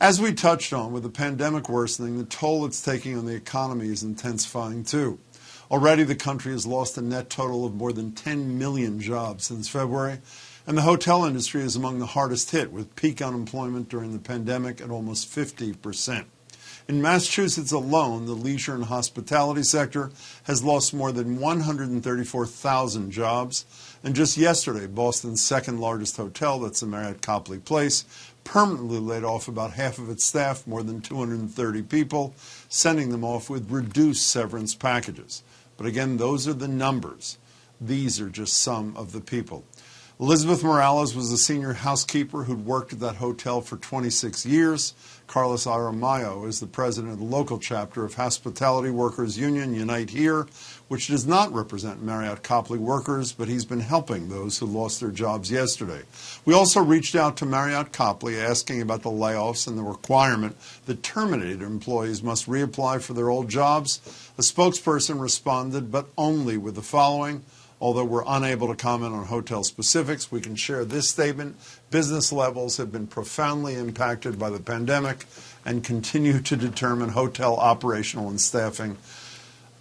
As we touched on, with the pandemic worsening, the toll it's taking on the economy is intensifying too. Already the country has lost a net total of more than 10 million jobs since February, and the hotel industry is among the hardest hit, with peak unemployment during the pandemic at almost 50%. In Massachusetts alone, the leisure and hospitality sector has lost more than 134,000 jobs. And just yesterday, Boston's second largest hotel, that's the Marriott Copley Place, permanently laid off about half of its staff, more than 230 people, sending them off with reduced severance packages. But again, those are the numbers. These are just some of the people. Elizabeth Morales was a senior housekeeper who'd worked at that hotel for 26 years. Carlos Aramayo is the president of the local chapter of Hospitality Workers Union Unite Here, which does not represent Marriott Copley workers, but he's been helping those who lost their jobs yesterday. We also reached out to Marriott Copley asking about the layoffs and the requirement that terminated employees must reapply for their old jobs. A spokesperson responded, but only with the following. Although we're unable to comment on hotel specifics, we can share this statement. Business levels have been profoundly impacted by the pandemic and continue to determine hotel operational and staffing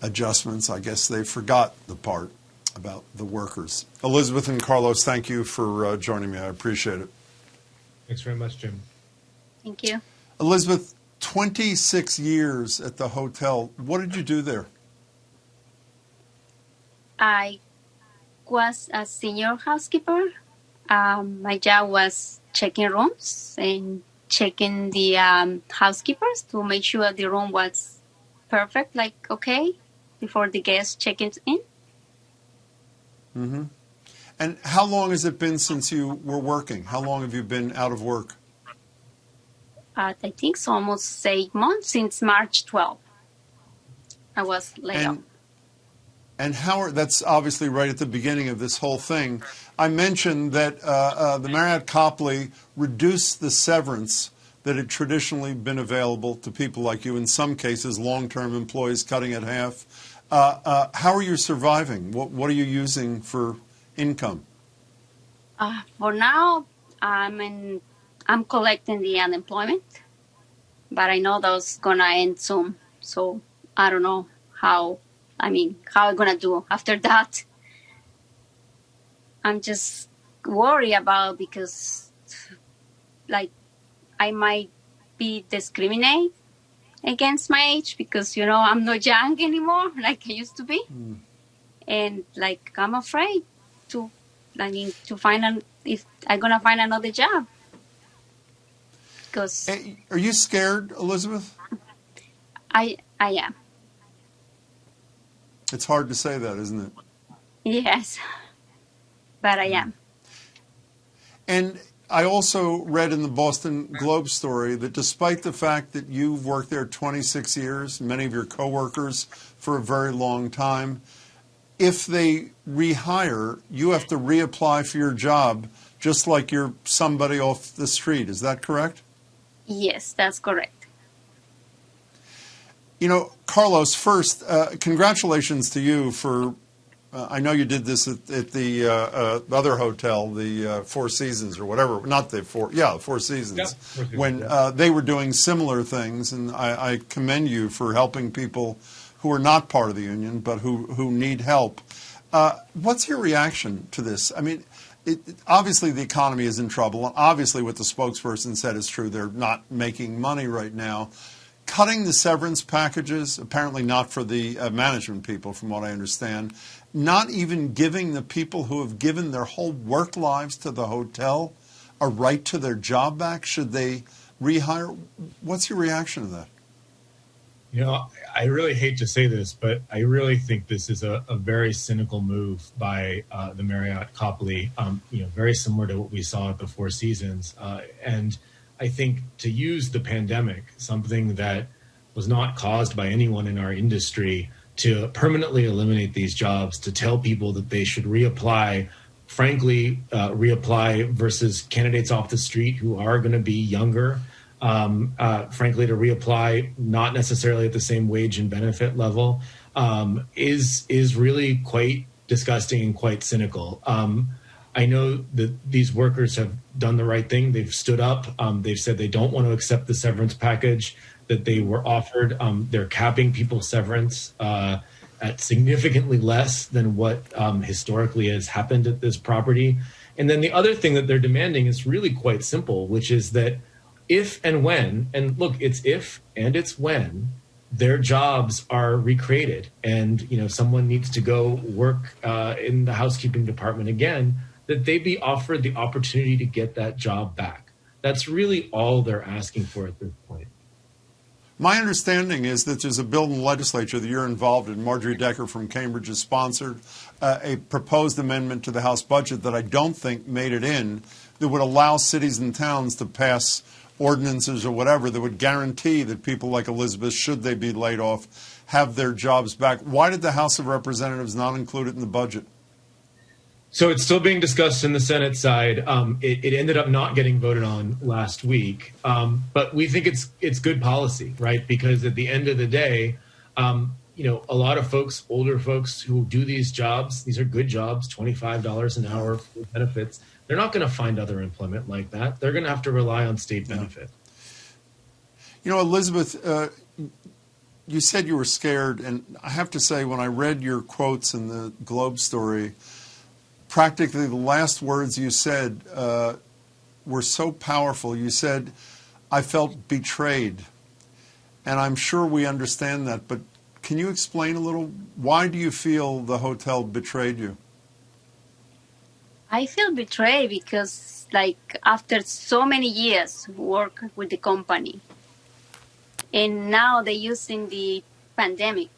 adjustments. I guess they forgot the part about the workers. Elizabeth and Carlos, thank you for joining me. I appreciate it. Thanks very much, Jim. Thank you. Elizabeth, 26 years at the hotel. What did you do there? I was a senior housekeeper. My job was checking rooms and checking the housekeepers to make sure the room was perfect, like okay, before the guests check in. Mm-hmm. And how long has it been since you were working? How long have you been out of work? I think it's almost 8 months, since March 12th. I was laid off. And that's obviously right at the beginning of this whole thing. I mentioned that the Marriott Copley reduced the severance that had traditionally been available to people like you, in some cases long-term employees cutting it half. How are you surviving? What are you using for income? For now, I'm collecting the unemployment, but I know that's going to end soon. So I don't know how I'm going to do after that. I'm just worried about, because like I might be discriminated against my age, because, I'm not young anymore like I used to be. And like, I'm afraid to find if I'm going to find another job. Because are you scared, Elizabeth? I am. It's hard to say that, isn't it? Yes, but I am. And I also read in the Boston Globe story that despite the fact that you've worked there 26 years, many of your coworkers for a very long time, if they rehire, you have to reapply for your job just like you're somebody off the street. Is that correct? Yes, that's correct. Carlos, first, congratulations to you for, I know you did this at the other hotel, the Four Seasons or whatever, not the Four Seasons, yeah, when they were doing similar things, and I commend you for helping people who are not part of the union but who need help. What's your reaction to this? I mean, obviously the economy is in trouble, and obviously what the spokesperson said is true. They're not making money right now. Cutting the severance packages, apparently not for the management people, from what I understand, not even giving the people who have given their whole work lives to the hotel a right to their job back should they rehire. What's your reaction to that? I really hate to say this, but I really think this is a very cynical move by the Marriott Copley, very similar to what we saw at the Four Seasons. And I think to use the pandemic, something that was not caused by anyone in our industry, to permanently eliminate these jobs, to tell people that they should reapply, frankly, reapply versus candidates off the street who are going to be younger, frankly, to reapply not necessarily at the same wage and benefit level, is really quite disgusting and quite cynical. I know that these workers have done the right thing. They've stood up. They've said they don't want to accept the severance package that they were offered. They're capping people's severance at significantly less than what historically has happened at this property. And then the other thing that they're demanding is really quite simple, which is that if and when, and look, it's if and it's when, their jobs are recreated and someone needs to go work in the housekeeping department again, that they be offered the opportunity to get that job back. That's really all they're asking for at this point. My understanding is that there's a bill in the legislature that you're involved in. Marjorie Decker from Cambridge has sponsored a proposed amendment to the House budget that I don't think made it in, that would allow cities and towns to pass ordinances or whatever that would guarantee that people like Elizabeth, should they be laid off, have their jobs back. Why did the House of Representatives not include it in the budget? So it's still being discussed in the Senate side. It ended up not getting voted on last week, but we think it's good policy, right? Because at the end of the day, a lot of folks, older folks who do these jobs, these are good jobs, $25 an hour for benefits. They're not going to find other employment like that. They're going to have to rely on state benefit. Elizabeth, you said you were scared, and I have to say, when I read your quotes in the Globe story, practically the last words you said were so powerful. You said, "I felt betrayed." And I'm sure we understand that, but can you explain a little? Why do you feel the hotel betrayed you? I feel betrayed because, after so many years work with the company, and now they're using the pandemic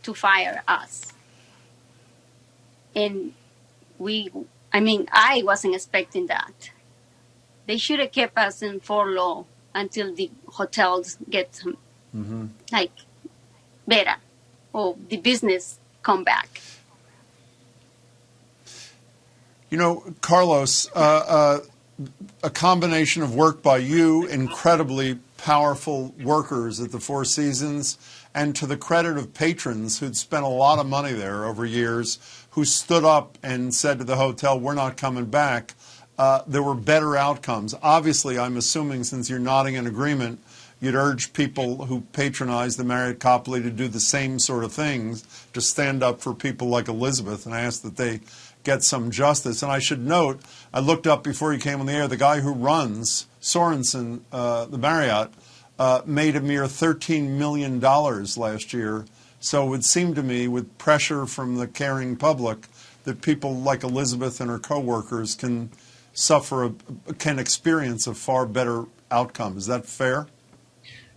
to fire us. And I wasn't expecting that. They should have kept us in furlough until the hotels get better, or the business come back. Carlos, a combination of work by you, incredibly powerful workers at the Four Seasons, and to the credit of patrons who'd spent a lot of money there over years, who stood up and said to the hotel, "We're not coming back," there were better outcomes. Obviously, I'm assuming, since you're nodding in agreement, you'd urge people who patronize the Marriott Copley to do the same sort of things, to stand up for people like Elizabeth, and I ask that they get some justice. And I should note, I looked up before you came on the air, the guy who runs Sorensen, the Marriott, made a mere $13 million last year. So it would seem to me, with pressure from the caring public, that people like Elizabeth and her coworkers can experience a far better outcome. Is that fair?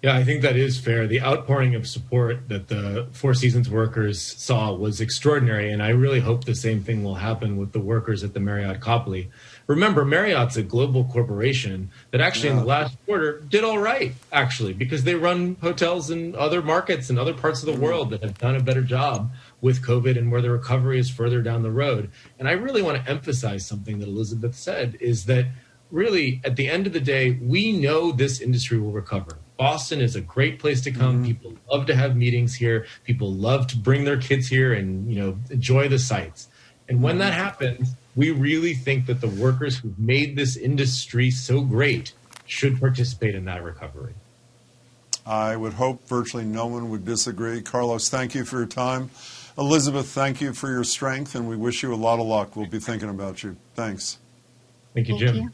Yeah, I think that is fair. The outpouring of support that the Four Seasons workers saw was extraordinary, and I really hope the same thing will happen with the workers at the Marriott Copley. Remember, Marriott's a global corporation that actually in the last quarter did all right, actually, because they run hotels in other markets and other parts of the world that have done a better job with COVID and where the recovery is further down the road. And I really want to emphasize something that Elizabeth said, is that really, at the end of the day, we know this industry will recover. Boston is a great place to come. People love to have meetings here. People love to bring their kids here and, enjoy the sights. And when that happens, we really think that the workers who've made this industry so great should participate in that recovery. I would hope virtually no one would disagree. Carlos, thank you for your time. Elizabeth, thank you for your strength, and we wish you a lot of luck. We'll be thinking about you. Thanks. Thank you, Jim.